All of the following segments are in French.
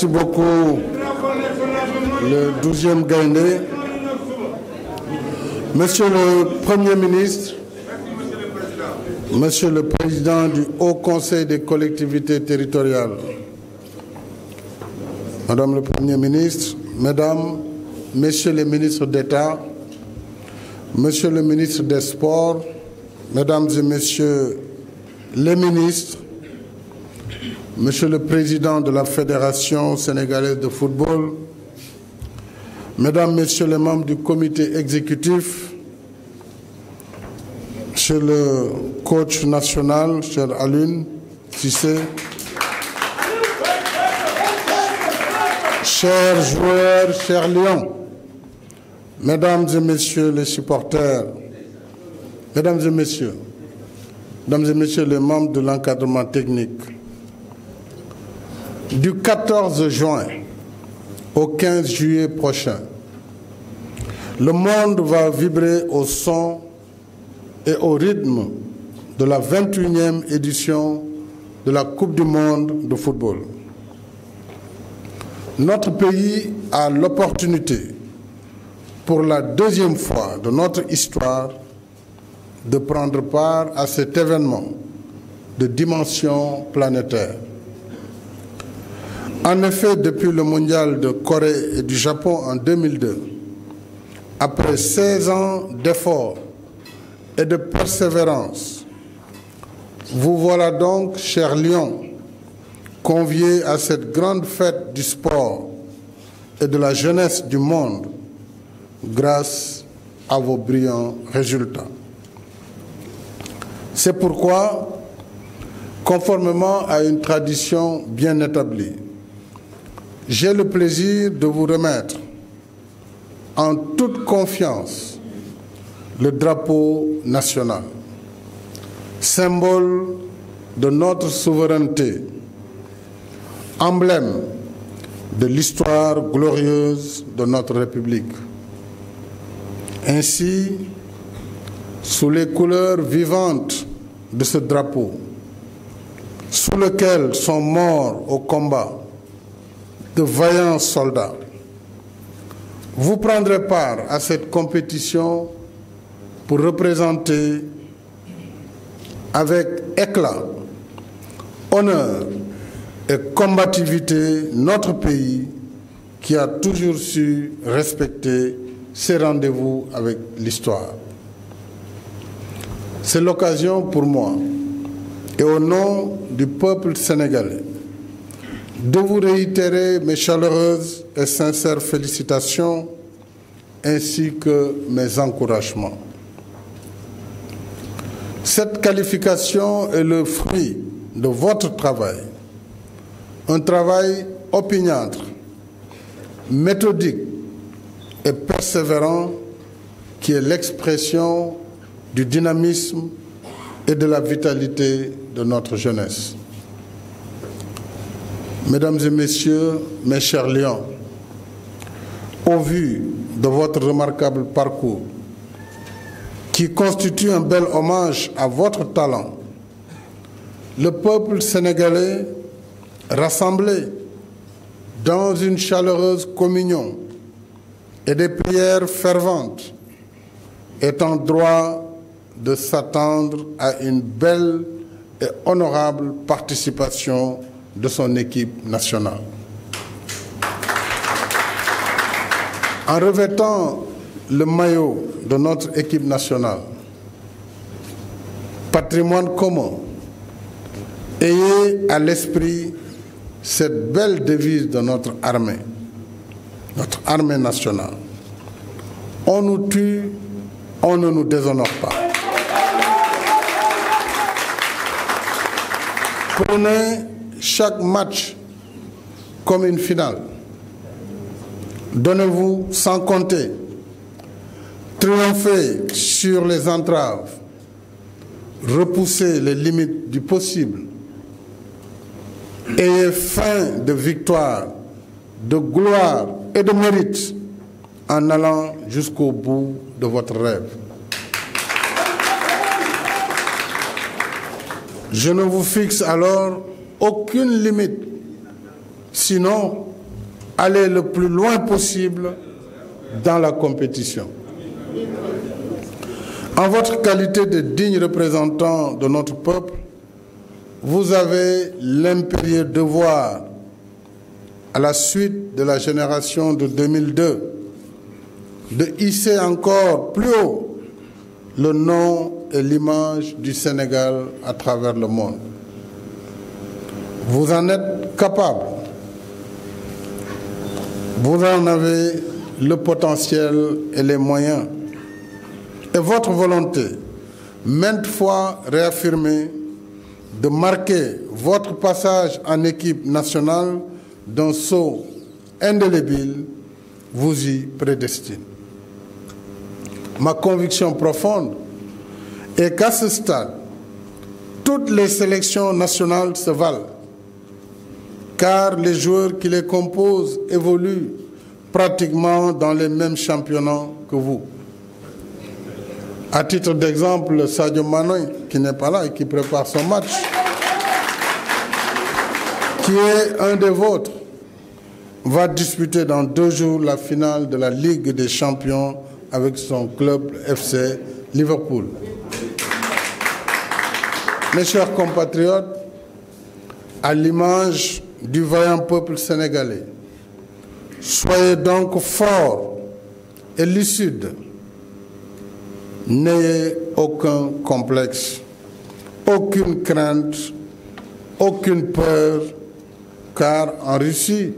Merci beaucoup, le 12e Gaïndé. Monsieur le Premier ministre, Monsieur le Président du Haut Conseil des collectivités territoriales, Madame le Premier ministre, Mesdames, Messieurs les ministres d'État, Monsieur le ministre des Sports, Mesdames et Messieurs les ministres, Monsieur le Président de la Fédération sénégalaise de football, Mesdames, Messieurs les membres du comité exécutif, Monsieur le coach national, cher Alioune Cissé, chers joueurs, chers lions, Mesdames et Messieurs les supporters, Mesdames et Messieurs les membres de l'encadrement technique, du 14 juin au 15 juillet prochain, le monde va vibrer au son et au rythme de la 21e édition de la Coupe du monde de football. Notre pays a l'opportunité, pour la deuxième fois de notre histoire, de prendre part à cet événement de dimension planétaire. En effet, depuis le mondial de Corée et du Japon en 2002, après 16 ans d'efforts et de persévérance, vous voilà donc, chers lions, conviés à cette grande fête du sport et de la jeunesse du monde grâce à vos brillants résultats. C'est pourquoi, conformément à une tradition bien établie, j'ai le plaisir de vous remettre en toute confiance le drapeau national, symbole de notre souveraineté, emblème de l'histoire glorieuse de notre République. Ainsi, sous les couleurs vivantes de ce drapeau, sous lequel sont morts au combat de vaillants soldats, vous prendrez part à cette compétition pour représenter avec éclat, honneur et combativité notre pays qui a toujours su respecter ses rendez-vous avec l'histoire. C'est l'occasion pour moi et au nom du peuple sénégalais de vous réitérer mes chaleureuses et sincères félicitations ainsi que mes encouragements. Cette qualification est le fruit de votre travail, un travail opiniâtre, méthodique et persévérant qui est l'expression du dynamisme et de la vitalité de notre jeunesse. Mesdames et Messieurs, mes chers lions, au vu de votre remarquable parcours, qui constitue un bel hommage à votre talent, le peuple sénégalais, rassemblé dans une chaleureuse communion et des prières ferventes, est en droit de s'attendre à une belle et honorable participation de son équipe nationale. En revêtant le maillot de notre équipe nationale, patrimoine commun, ayez à l'esprit cette belle devise de notre armée nationale. On nous tue, on ne nous déshonore pas. Prenez chaque match comme une finale. Donnez-vous sans compter. Triomphez sur les entraves. Repoussez les limites du possible. Ayez faim de victoire, de gloire et de mérite en allant jusqu'au bout de votre rêve. Je ne vous fixe alors aucune limite, sinon aller le plus loin possible dans la compétition. En votre qualité de digne représentant de notre peuple, vous avez l'impérieux devoir, à la suite de la génération de 2002, de hisser encore plus haut le nom et l'image du Sénégal à travers le monde. Vous en êtes capable. Vous en avez le potentiel et les moyens. Et votre volonté, maintes fois réaffirmée, de marquer votre passage en équipe nationale d'un sceau indélébile, vous y prédestine. Ma conviction profonde est qu'à ce stade, toutes les sélections nationales se valent, car les joueurs qui les composent évoluent pratiquement dans les mêmes championnats que vous. À titre d'exemple, Sadio Mané, qui n'est pas là et qui prépare son match, qui est un des vôtres, va disputer dans 2 jours la finale de la Ligue des Champions avec son club FC Liverpool. Mes chers compatriotes, à l'image du vaillant peuple sénégalais, soyez donc forts et lucides. N'ayez aucun complexe, aucune crainte, aucune peur, car en Russie,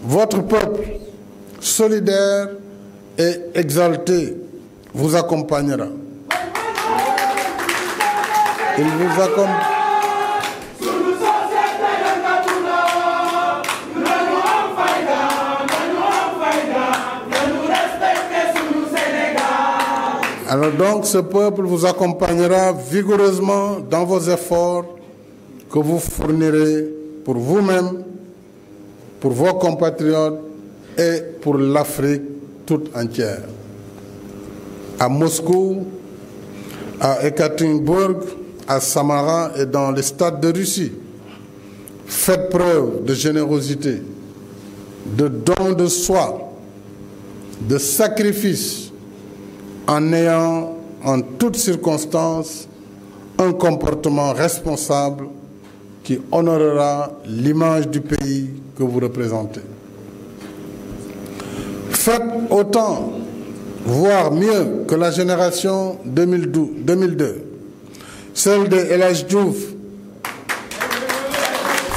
votre peuple, solidaire et exalté, vous accompagnera. Il vous accompagne. Alors donc, ce peuple vous accompagnera vigoureusement dans vos efforts que vous fournirez pour vous-même, pour vos compatriotes et pour l'Afrique toute entière. À Moscou, à Ekaterinbourg, à Samara et dans les stades de Russie, faites preuve de générosité, de don de soi, de sacrifice, en ayant en toutes circonstances un comportement responsable qui honorera l'image du pays que vous représentez. Faites autant, voire mieux que la génération 2002, celle de El Hadji Diouf,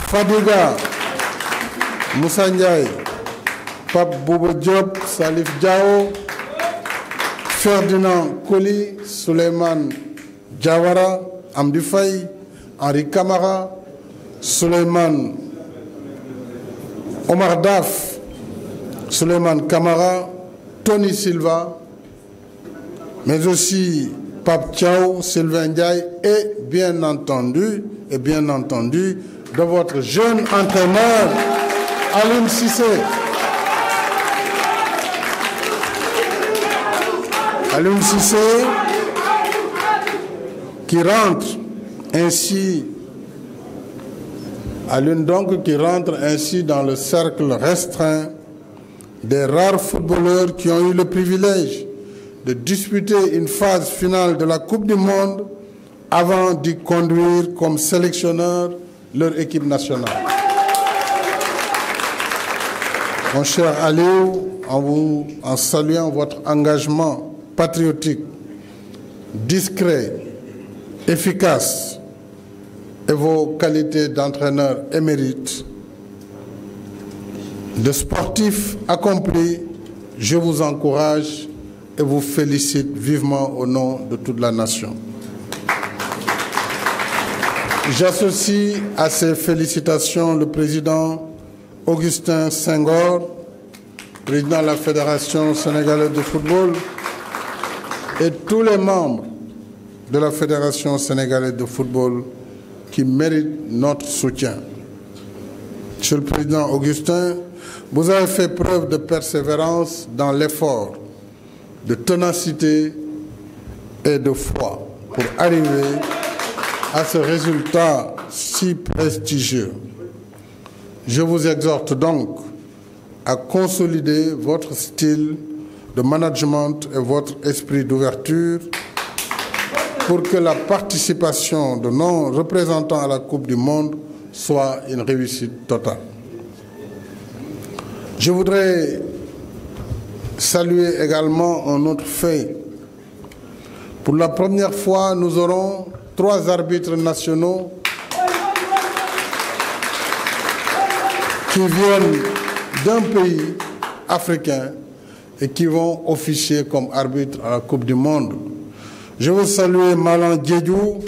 Fadiga, Moussa Ndiaye, Pape Bouba Diop, Salif Diao, Ferdinand Coly, Souleymane Diawara, Amdi Faye, Henri Camara, Souleymane Omar Daf, Souleymane Camara, Tony Silva, mais aussi Pape Thiaw, Sylvain Ndiaye et bien entendu, de votre jeune entraîneur, Aliou Cissé. Aliou Cissé, qui rentre ainsi dans le cercle restreint des rares footballeurs qui ont eu le privilège de disputer une phase finale de la Coupe du Monde avant d'y conduire comme sélectionneur leur équipe nationale. Mon cher Aliou, en saluant votre engagement patriotique, discret, efficace et vos qualités d'entraîneur émérite, de sportif accompli, je vous encourage et vous félicite vivement au nom de toute la nation. J'associe à ces félicitations le président Augustin Senghor, président de la Fédération sénégalaise de football, et tous les membres de la Fédération sénégalaise de football qui méritent notre soutien. Monsieur le Président Augustin, vous avez fait preuve de persévérance dans l'effort, de ténacité et de foi pour arriver à ce résultat si prestigieux. Je vous exhorte donc à consolider votre style de management et votre esprit d'ouverture pour que la participation de nos représentants à la Coupe du Monde soit une réussite totale. Je voudrais saluer également un autre fait. Pour la première fois, nous aurons 3 arbitres nationaux qui viennent d'un pays africain et qui vont officier comme arbitre à la Coupe du Monde. Je veux saluer Malan Diédiou,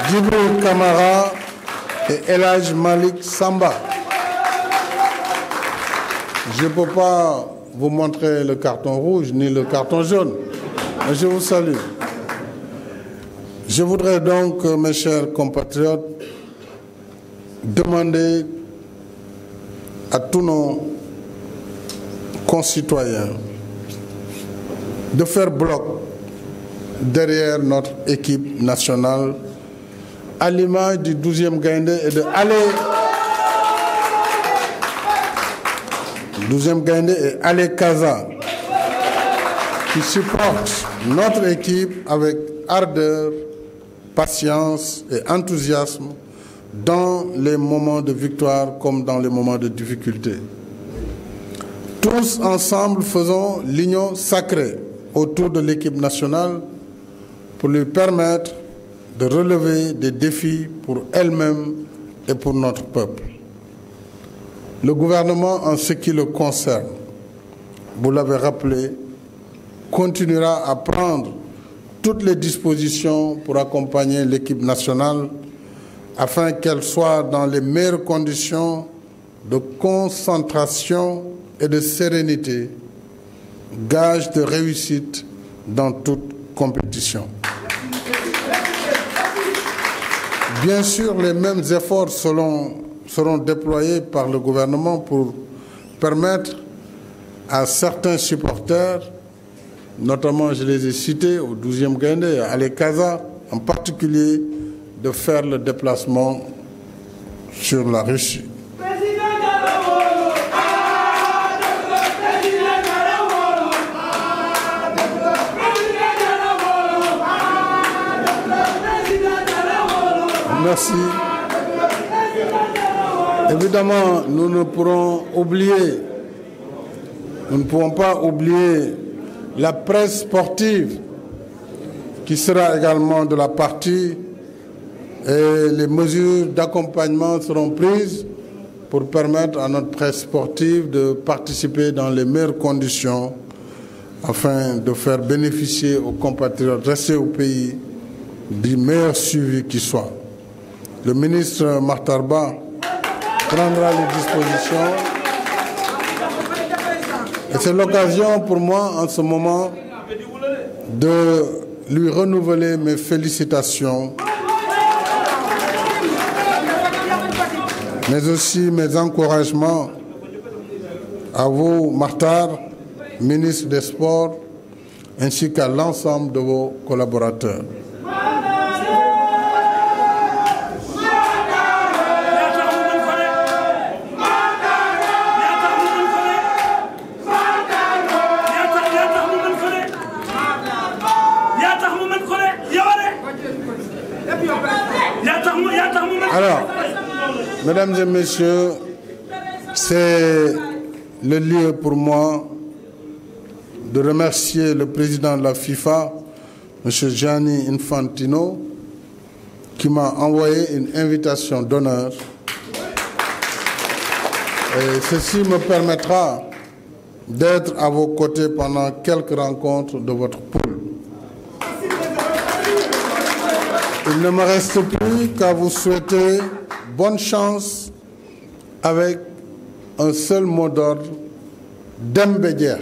Djibril Kamara et El Hadj Malik Samba. Je ne peux pas vous montrer le carton rouge ni le carton jaune, mais je vous salue. Je voudrais donc, mes chers compatriotes, demander à tous nos concitoyens de faire bloc derrière notre équipe nationale à l'image du 12e Gaïndé et de Ali Kaza qui supporte notre équipe avec ardeur, patience et enthousiasme dans les moments de victoire comme dans les moments de difficulté. Tous ensemble faisons l'union sacrée autour de l'équipe nationale pour lui permettre de relever des défis pour elle-même et pour notre peuple. Le gouvernement, en ce qui le concerne, vous l'avez rappelé, continuera à prendre toutes les dispositions pour accompagner l'équipe nationale afin qu'elle soit dans les meilleures conditions de concentration et de sérénité, gage de réussite dans toute compétition. Bien sûr, les mêmes efforts seront déployés par le gouvernement pour permettre à certains supporters, notamment je les ai cités au 12e Gaïndé, à Ali Kaza en particulier, de faire le déplacement sur la Russie. Merci. Évidemment, nous ne pourrons pas oublier la presse sportive qui sera également de la partie et les mesures d'accompagnement seront prises pour permettre à notre presse sportive de participer dans les meilleures conditions afin de faire bénéficier aux compatriotes restés au pays du meilleur suivi qui soit. Le ministre Makhtar Ba prendra les dispositions et c'est l'occasion pour moi en ce moment de lui renouveler mes félicitations mais aussi mes encouragements à vous, Makhtar, ministre des Sports, ainsi qu'à l'ensemble de vos collaborateurs. Alors, mesdames et messieurs, c'est le lieu pour moi de remercier le président de la FIFA, M. Gianni Infantino, qui m'a envoyé une invitation d'honneur. Et ceci me permettra d'être à vos côtés pendant quelques rencontres de votre poule. Il ne me reste plus qu'à vous souhaiter bonne chance avec un seul mot d'ordre, Dembe Jeex.